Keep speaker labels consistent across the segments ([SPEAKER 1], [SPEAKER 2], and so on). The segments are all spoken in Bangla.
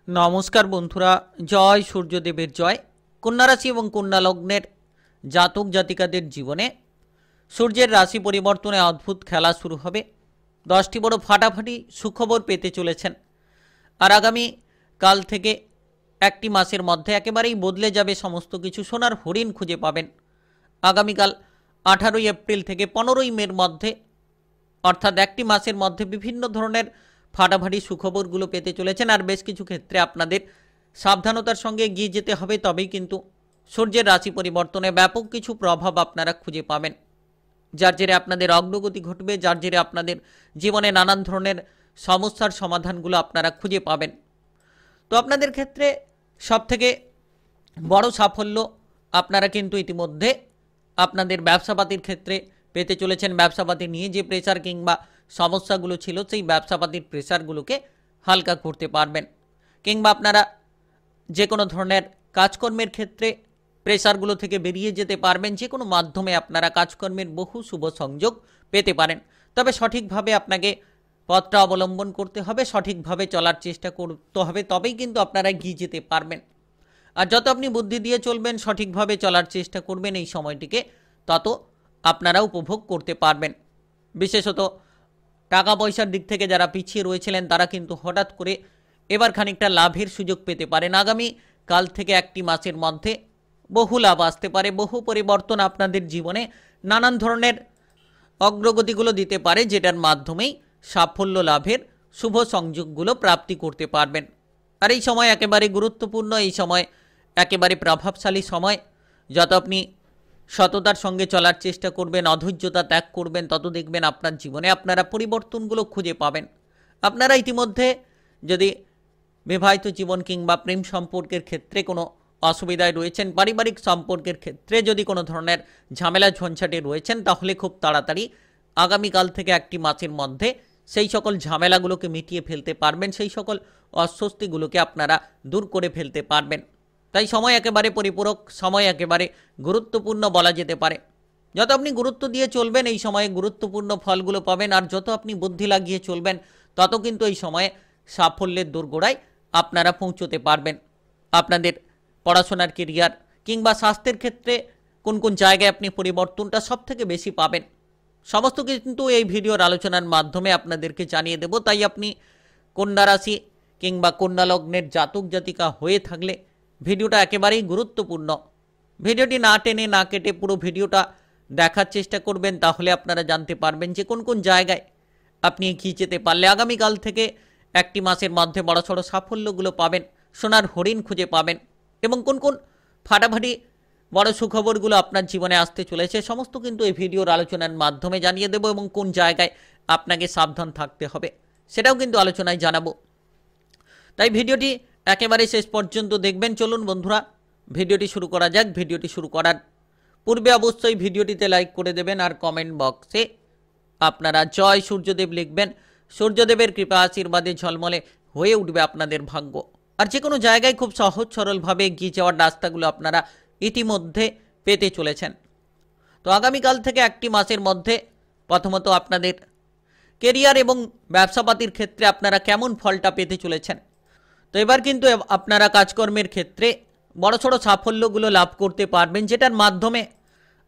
[SPEAKER 1] নমস্কার বন্ধুরা, জয় সূর্যদেবের জয়। কন্যা রাশি এবং কন্যা লগ্নের জাতক জাতিকাদের জীবনে সূর্যের রাশি পরিবর্তনে অদ্ভুত খেলা শুরু হবে। 10টি বড় ফাটাফাটি সুখবর পেতে চলেছেন। আর আগামী কাল থেকে একটি মাসের মধ্যে একেবারেই বদলে যাবে সমস্ত কিছু। সোনার হরিণ খুঁজে পাবেন। আগামীকাল 18ই এপ্রিল থেকে 15ই মের মধ্যে, অর্থাৎ একটি মাসের মধ্যে বিভিন্ন ধরনের ফাটাফাটি সুখবরগুলো পেতে চলেছেন। আর বেশ কিছু ক্ষেত্রে আপনাদের সাবধানতার সঙ্গে এগিয়ে যেতে হবে, তবেই কিন্তু সূর্যের রাশি পরিবর্তনে ব্যাপক কিছু প্রভাব আপনারা খুঁজে পাবেন, যার জেরে আপনাদের অগ্রগতি ঘটবে, যার জেরে আপনাদের জীবনে নানান ধরনের সমস্যার সমাধানগুলো আপনারা খুঁজে পাবেন। তো আপনাদের ক্ষেত্রে সবথেকে বড় সাফল্য আপনারা কিন্তু ইতিমধ্যে আপনাদের ব্যবসাপাতির ক্ষেত্রে পেতে চলেছেন। ব্যবসাপাতি নিয়ে যে প্রেসার কিংবা সমস্যাগুলো ছিল, সেই ব্যবসাপাতির প্রেসারগুলোকে হালকা করতে পারবেন, কিংবা আপনারা যে কোনো ধরনের কাজকর্মের ক্ষেত্রে প্রেসারগুলো থেকে বেরিয়ে যেতে পারবেন। যে কোনো মাধ্যমে আপনারা কাজকর্মের বহু শুভ সংযোগ পেতে পারেন। তবে সঠিকভাবে আপনাকে পথটা অবলম্বন করতে হবে, সঠিকভাবে চলার চেষ্টা করতে হবে, তবেই কিন্তু আপনারা এগিয়ে যেতে পারবেন। আর যত আপনি বুদ্ধি দিয়ে চলবেন, সঠিকভাবে চলার চেষ্টা করবেন এই সময়টিকে, তত আপনারা উপভোগ করতে পারবেন। বিশেষত টাকা পয়সার দিক থেকে যারা পিছিয়ে রয়েছিলেন, তারা কিন্তু হঠাৎ করে এবার খানিকটা লাভের সুযোগ পেতে পারেন। আগামী কাল থেকে একটি মাসের মধ্যে বহু লাভ আসতে পারে, বহু পরিবর্তন আপনাদের জীবনে নানান ধরনের অগ্রগতিগুলো দিতে পারে, যেটার মাধ্যমেই সাফল্য লাভের শুভ সংযোগগুলো প্রাপ্তি করতে পারবেন। আর এই সময় একেবারে গুরুত্বপূর্ণ, এই সময় একেবারে প্রভাবশালী সময়। যত আপনি সততার সঙ্গে চলার চেষ্টা করবেন, অধৈর্যতা ত্যাগ করবেন, তত দেখবেন আপনার জীবনে আপনারা পরিবর্তনগুলো খুঁজে পাবেন। আপনারা ইতিমধ্যে যদি বিবাহিত জীবন কিংবা প্রেম সম্পর্কের ক্ষেত্রে কোনো অসুবিধায় রয়েছেন, পারিবারিক সম্পর্কের ক্ষেত্রে যদি কোনো ধরনের ঝামেলা ঝঞ্ঝাটে রয়েছেন, তাহলে খুব তাড়াতাড়ি আগামীকাল থেকে একটি মাসের মধ্যে সেই সকল ঝামেলাগুলোকে মিটিয়ে ফেলতে পারবেন, সেই সকল অস্বস্তিগুলোকে আপনারা দূর করে ফেলতে পারবেন। তাই সময় একেবারে পরিপূরক, সময় একেবারে গুরুত্বপূর্ণ বলা যেতে পারে। যত আপনি গুরুত্ব দিয়ে চলবেন, এই সময়ে গুরুত্বপূর্ণ ফলগুলো পাবেন। আর যত আপনি বুদ্ধি লাগিয়ে চলবেন, তত কিন্তু এই সময়ে সাফল্যের দোরগোড়ায় আপনারা পৌঁছতে পারবেন। আপনাদের পড়াশোনার কেরিয়ার কিংবা স্বাস্থ্যের ক্ষেত্রে কোন কোন জায়গায় আপনি পরিবর্তনটা সবথেকে বেশি পাবেন, সমস্ত কিন্তু এই ভিডিওর আলোচনার মাধ্যমে আপনাদেরকে জানিয়ে দেব। তাই আপনি কন্যা রাশি কিংবা কন্যা লগ্নের জাতক জাতিকা হয়ে থাকলে ভিডিওটা একেবারেই গুরুত্বপূর্ণ। ভিডিওটি না টেনে না কেটে পুরো ভিডিওটা দেখার চেষ্টা করবেন, তাহলে আপনারা জানতে পারবেন যে কোন কোন জায়গায় আপনি এগিয়ে যেতে পারলে আগামীকাল থেকে একটি মাসের মধ্যে বড়সড় সাফল্যগুলো পাবেন, সোনার হরিণ খুঁজে পাবেন, এবং কোন কোন ফাটাফাটি বড় সুখবরগুলো আপনার জীবনে আসতে চলেছে, সমস্ত কিন্তু এই ভিডিওর আলোচনার মাধ্যমে জানিয়ে দেব। এবং কোন জায়গায় আপনাকে সাবধান থাকতে হবে, সেটাও কিন্তু আলোচনায় জানাবো। তাই ভিডিওটি একেবারে শেষ পর্যন্ত দেখবেন। চলুন বন্ধুরা, ভিডিওটি শুরু করা যাক। ভিডিওটি শুরু করার পূর্বে অবশ্যই ভিডিওটিতে লাইক করে দেবেন, আর কমেন্ট বক্সে আপনারা জয় সূর্যদেব লিখবেন। সূর্যদেবের কৃপা আশীর্বাদে ঝলমলে হয়ে উঠবে আপনাদের ভাগ্য। আর যে কোনো জায়গায় খুব সহজ সরলভাবে এগিয়ে যাওয়ার রাস্তাগুলো আপনারা ইতিমধ্যে পেতে চলেছেন। তো আগামীকাল থেকে একটি মাসের মধ্যে প্রথমত আপনাদের কেরিয়ার এবং ব্যবসাপাতির ক্ষেত্রে আপনারা কেমন ফলটা পেতে চলেছেন। তো এবার কিন্তু আপনারা কাজকর্মের ক্ষেত্রে বড়সড় সাফল্যগুলো লাভ করতে পারবেন, যেটার মাধ্যমে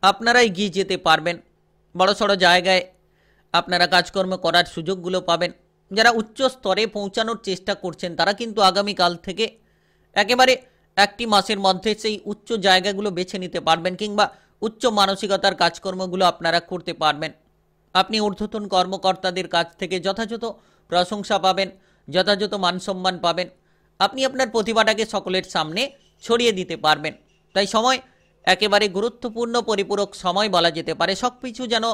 [SPEAKER 1] আপনারা এগিয়ে যেতে পারবেন। বড়সড় জায়গায় আপনারা কাজকর্ম করার সুযোগগুলো পাবেন। যারা উচ্চ স্তরে পৌঁছানোর চেষ্টা করছেন, তারা কিন্তু আগামীকাল থেকে একেবারে একটি মাসের মধ্যে সেই উচ্চ জায়গাগুলো বেছে নিতে পারবেন, কিংবা উচ্চ মানসিকতার কাজকর্মগুলো আপনারা করতে পারবেন। আপনি ঊর্ধ্বতন কর্মকর্তাদের কাছ থেকে যথাযথ প্রশংসা পাবেন, যথাযথ মানসম্মান পাবেন। আপনি আপনার প্রতিভাটাকে সকলের সামনে ছড়িয়ে দিতে পারবেন। তাই সময় একেবারে গুরুত্বপূর্ণ, পরিপূরক সময় বলা যেতে পারে। সব কিছু যেন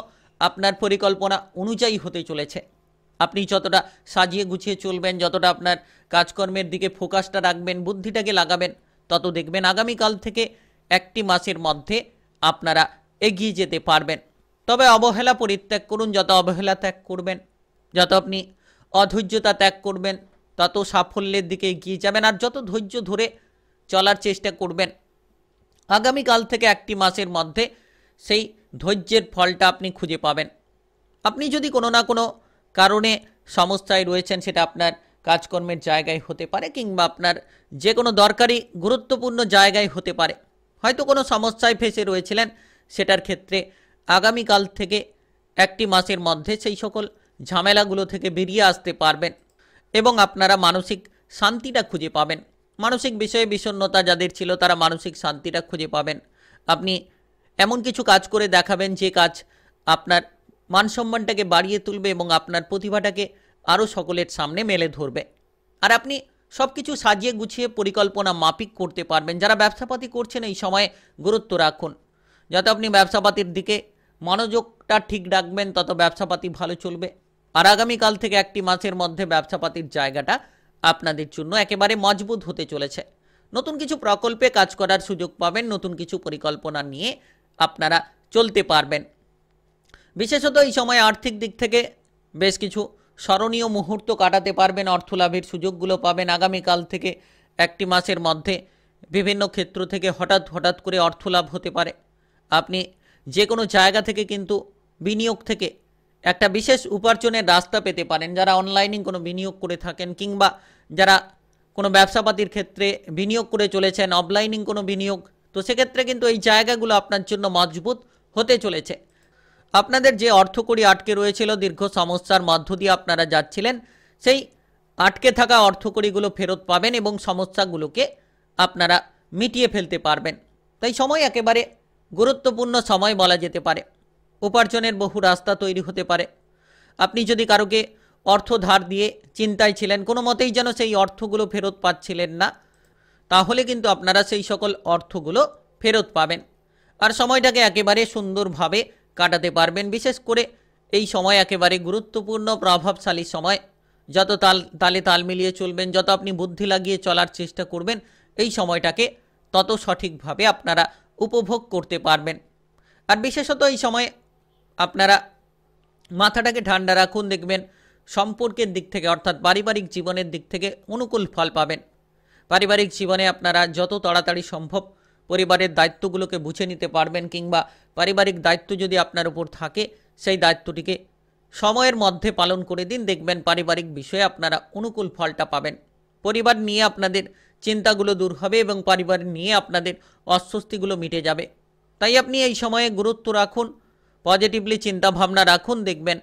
[SPEAKER 1] আপনার পরিকল্পনা অনুযায়ী হতে চলেছে। আপনি যতটা সাজিয়ে গুছিয়ে চলবেন, যতটা আপনার কাজকর্মের দিকে ফোকাসটা রাখবেন, বুদ্ধিটাকে লাগাবেন, তত দেখবেন আগামীকাল থেকে একটি মাসের মধ্যে আপনারা এগিয়ে যেতে পারবেন। তবে অবহেলা পরিত্যাগ করুন। যত অবহেলা ত্যাগ করবেন, যত আপনি অধৈর্যতা ত্যাগ করবেন, তত সাফল্যের দিকে এগিয়ে যাবেন। আর যত ধৈর্য ধরে চলার চেষ্টা করবেন, আগামীকাল থেকে একটি মাসের মধ্যে সেই ধৈর্যের ফলটা আপনি খুঁজে পাবেন। আপনি যদি কোনো না কোনো কারণে সমস্যায় রয়েছেন, সেটা আপনার কাজকর্মের জায়গায় হতে পারে, কিংবা আপনার যে কোনো দরকারি গুরুত্বপূর্ণ জায়গায় হতে পারে। হয়তো কোনো সমস্যায় ফেসে রয়েছিলেন, সেটার ক্ষেত্রে আগামীকাল থেকে একটি মাসের মধ্যে সেই সকল ঝামেলাগুলো থেকে বেরিয়ে আসতে পারবেন এবং আপনারা মানসিক শান্তিটা খুঁজে পাবেন। মানসিক বিষয়ে বিষণ্ণতা যাদের ছিল তারা মানসিক শান্তিটা খুঁজে পাবেন। আপনি এমন কিছু কাজ করে দেখাবেন যে কাজ আপনার মানসম্মানটাকে বাড়িয়ে তুলবে এবং আপনার প্রতিভাটাকে আরও সকলের সামনে মেলে ধরবে। আর আপনি সব কিছু সাজিয়ে গুছিয়ে পরিকল্পনা মাফিক করতে পারবেন। যারা ব্যবসাপাতি করছেন এই সময়ে গুরুত্ব রাখুন, যাতে আপনি ব্যবসাপাতির দিকে মনোযোগটা ঠিক রাখবেন, তত ব্যবসাপাতি ভালো চলবে। আর আগামীকাল থেকে একটি মাসের মধ্যে ব্যবসাপাতির জায়গাটা আপনাদের জন্য একেবারে মজবুত হতে চলেছে। নতুন কিছু প্রকল্পে কাজ করার সুযোগ পাবেন, নতুন কিছু পরিকল্পনা নিয়ে আপনারা চলতে পারবেন। বিশেষত এই সময় আর্থিক দিক থেকে বেশ কিছু স্মরণীয় মুহূর্ত কাটাতে পারবেন, অর্থলাভের সুযোগগুলো পাবেন। আগামীকাল থেকে একটি মাসের মধ্যে বিভিন্ন ক্ষেত্র থেকে হঠাৎ করে অর্থলাভ হতে পারে। আপনি যে কোনো জায়গা থেকে কিন্তু বিনিয়োগ থেকে একটা বিশেষ উপার্জনের রাস্তা পেতে পারেন। যারা অনলাইনে কোনো বিনিয়োগ করে থাকেন, কিংবা যারা কোনো ব্যবসাপাতির ক্ষেত্রে বিনিয়োগ করে চলেছেন, অফলাইনিং কোনো বিনিয়োগ, তো সেক্ষেত্রে কিন্তু এই জায়গাগুলো আপনার জন্য মজবুত হতে চলেছে। আপনাদের যে অর্থকড়ি আটকে রয়েছিল, দীর্ঘ সমস্যার মধ্য দিয়ে আপনারা যাচ্ছিলেন, সেই আটকে থাকা অর্থকড়িগুলো ফেরত পাবেন এবং সমস্যাগুলোকে আপনারা মিটিয়ে ফেলতে পারবেন। তাই সময় একেবারে গুরুত্বপূর্ণ সময় বলা যেতে পারে। উপার্জনের বহু রাস্তা তৈরি হতে পারে। আপনি যদি কারোকে অর্থ ধার দিয়ে চিন্তায় ছিলেন, কোনো মতেই যেন সেই অর্থগুলো ফেরত পাচ্ছিলেন না, তাহলে কিন্তু আপনারা সেই সকল অর্থগুলো ফেরত পাবেন। আর সময়টাকে একেবারে সুন্দরভাবে কাটাতে পারবেন। বিশেষ করে এই সময় একেবারে গুরুত্বপূর্ণ, প্রভাবশালী সময়। যত তালে তাল মিলিয়ে চলবেন, যত আপনি বুদ্ধি লাগিয়ে চলার চেষ্টা করবেন, এই সময়টাকে তত সঠিকভাবে আপনারা উপভোগ করতে পারবেন। আর বিশেষত এই সময় আপনারা মাথাটাকে ঠান্ডা রাখুন, দেখবেন সম্পর্কের দিক থেকে অর্থাৎ পারিবারিক জীবনের দিক থেকে অনুকূল ফল পাবেন। পারিবারিক জীবনে আপনারা যত তাড়াতাড়ি সম্ভব পরিবারের দায়িত্বগুলোকে বুঝে নিতে পারবেন, কিংবা পারিবারিক দায়িত্ব যদি আপনার উপর থাকে সেই দায়িত্বটিকে সময়ের মধ্যে পালন করে দিন। দেখবেন পারিবারিক বিষয়ে আপনারা অনুকূল ফলটা পাবেন। পরিবার নিয়ে আপনাদের চিন্তাগুলো দূর হবে এবং পরিবার নিয়ে আপনাদের অস্বস্তিগুলো মিটে যাবে। তাই আপনি এই সময়ে গুরুত্ব রাখুন, পজিটিভলি চিন্তাভাবনা রাখুন। দেখবেন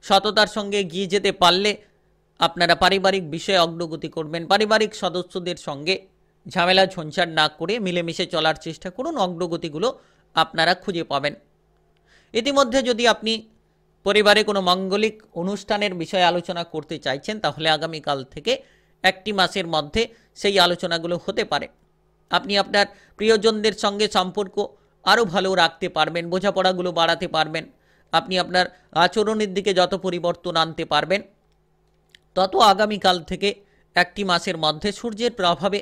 [SPEAKER 1] সততার সঙ্গে এগিয়ে যেতে পারলে আপনারা পারিবারিক বিষয়ে অগ্রগতি করবেন। পারিবারিক সদস্যদের সঙ্গে ঝামেলা ঝঞ্ঝাট না করে মিলেমিশে চলার চেষ্টা করুন, অগ্রগতিগুলো আপনারা খুঁজে পাবেন। ইতিমধ্যে যদি আপনি পরিবারে কোনো মাঙ্গলিক অনুষ্ঠানের বিষয়ে আলোচনা করতে চাইছেন, তাহলে আগামীকাল থেকে একটি মাসের মধ্যে সেই আলোচনাগুলো হতে পারে। আপনি আপনার প্রিয়জনদের সঙ্গে সম্পর্ক আরও ভালো রাখতে পারবেন, বোঝাপড়াগুলো বাড়াতে পারবেন। আপনি আপনার আচরণের দিকে যত পরিবর্তন আনতে পারবেন, তত আগামীকাল থেকে একটি মাসের মধ্যে সূর্যের প্রভাবে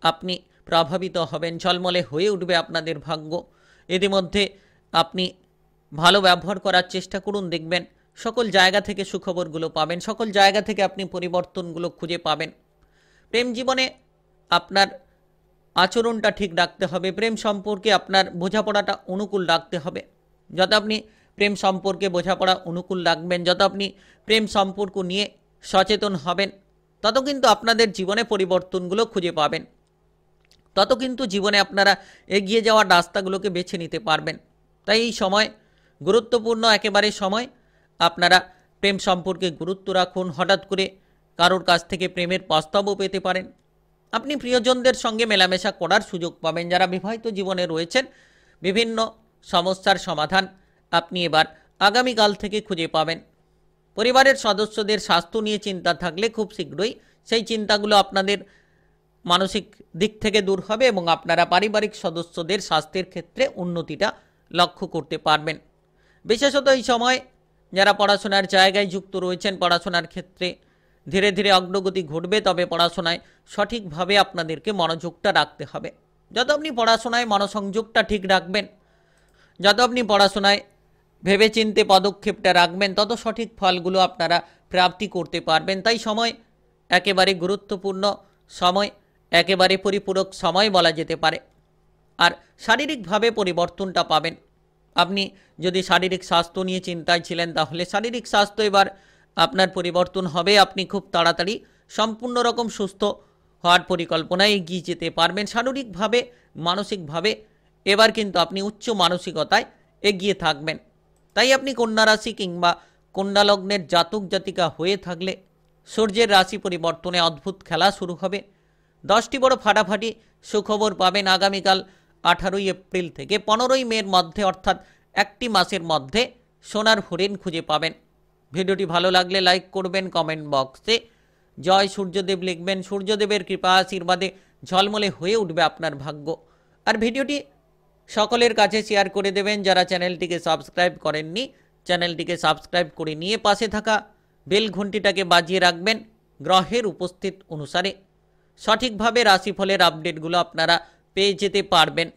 [SPEAKER 1] আপনি প্রভাবিত হবেন, ঝলমলে হয়ে উঠবে আপনাদের ভাগ্য। ইতিমধ্যে আপনি ভালো ব্যবহার করার চেষ্টা করুন, দেখবেন সকল জায়গা থেকে সুখবরগুলো পাবেন, সকল জায়গা থেকে আপনি পরিবর্তনগুলো খুঁজে পাবেন। প্রেম জীবনে আপনার আচরণটা ঠিক রাখতে হবে, প্রেম সম্পর্কে আপনার বোঝাপড়াটা অনুকূল রাখতে হবে। যত আপনি প্রেম সম্পর্কে বোঝাপড়া অনুকূল রাখবেন, যত আপনি প্রেম সম্পর্ক নিয়ে সচেতন হবেন, তত কিন্তু আপনাদের জীবনে পরিবর্তনগুলো খুঁজে পাবেন, তত কিন্তু জীবনে আপনারা এগিয়ে যাওয়ার রাস্তাগুলোকে বেছে নিতে পারবেন। তাই এই সময় গুরুত্বপূর্ণ একেবারে সময়। আপনারা প্রেম সম্পর্কে গুরুত্ব রাখুন। হঠাৎ করে কারোর কাছ থেকে প্রেমের প্রস্তাবও পেতে পারেন। আপনি প্রিয়জনদের সঙ্গে মেলামেশা করার সুযোগ পাবেন। যারা বিবাহিত জীবনে রয়েছেন, বিভিন্ন সমস্যার সমাধান আপনি এবার আগামীকাল থেকে খুঁজে পাবেন। পরিবারের সদস্যদের স্বাস্থ্য নিয়ে চিন্তা থাকলে খুব শীঘ্রই সেই চিন্তাগুলো আপনাদের মানসিক দিক থেকে দূর হবে এবং আপনারা পারিবারিক সদস্যদের স্বাস্থ্যের ক্ষেত্রে উন্নতিটা লক্ষ্য করতে পারবেন। বিশেষত এই সময় যারা পড়াশোনার জায়গায় যুক্ত রয়েছেন, পড়াশোনার ক্ষেত্রে ধীরে ধীরে অগ্রগতি ঘটবে, তবে পড়াশোনায় সঠিকভাবে আপনাদেরকে মনোযোগটা রাখতে হবে। যত আপনি পড়াশোনায় মনোসংযোগটা ঠিক রাখবেন, যত আপনি পড়াশোনায় ভেবেচিন্তে পদক্ষেপটা রাখবেন, তত সঠিক ফলগুলো আপনারা প্রাপ্তি করতে পারবেন। তাই সময় একেবারে গুরুত্বপূর্ণ সময়, একেবারে পরিপূরক সময় বলা যেতে পারে। আর শারীরিকভাবে পরিবর্তনটা পাবেন। আপনি যদি শারীরিক স্বাস্থ্য নিয়ে চিন্তায় ছিলেন, তাহলে শারীরিক স্বাস্থ্য এবার আপনার পরিবর্তন হবে। আপনি খুব তাড়াতাড়ি সম্পূর্ণ রকম সুস্থ হওয়ার পরিকল্পনায় এগিয়ে যেতে পারবেন। শারীরিকভাবে, মানসিকভাবে এবার কিন্তু আপনি উচ্চ মানসিকতায় এগিয়ে থাকবেন। তাই আপনি কন্যা রাশি কিংবা কন্যা লগ্নের জাতক জাতিকা হয়ে থাকলে সূর্যের রাশি পরিবর্তনে অদ্ভুত খেলা শুরু হবে। 10টি বড় ফাটাফাটি সুখবর পাবেন আগামীকাল 18ই এপ্রিল থেকে 15ই মের মধ্যে, অর্থাৎ একটি মাসের মধ্যে সোনার হরিণ খুঁজে পাবেন। ভিডিওটি ভালো লাগলে লাইক করবেন, কমেন্ট বক্সে জয় সূর্যদেব লিখবেন। সূর্যদেবের কৃপা আশীর্বাদে ঝলমলে হয়ে উঠবে আপনার ভাগ্য। আর ভিডিওটি সকলের কাছে শেয়ার করে দেবেন। যারা চ্যানেলটিকে সাবস্ক্রাইব করেননি, চ্যানেলটিকে সাবস্ক্রাইব করে নিয়ে পাশে থাকা বেল ঘন্টিটাকে বাজিয়ে রাখবেন। গ্রহের উপস্থিত অনুসারে সঠিকভাবে রাশিফলের আপডেটগুলো আপনারা পেয়ে যেতে পারবেন।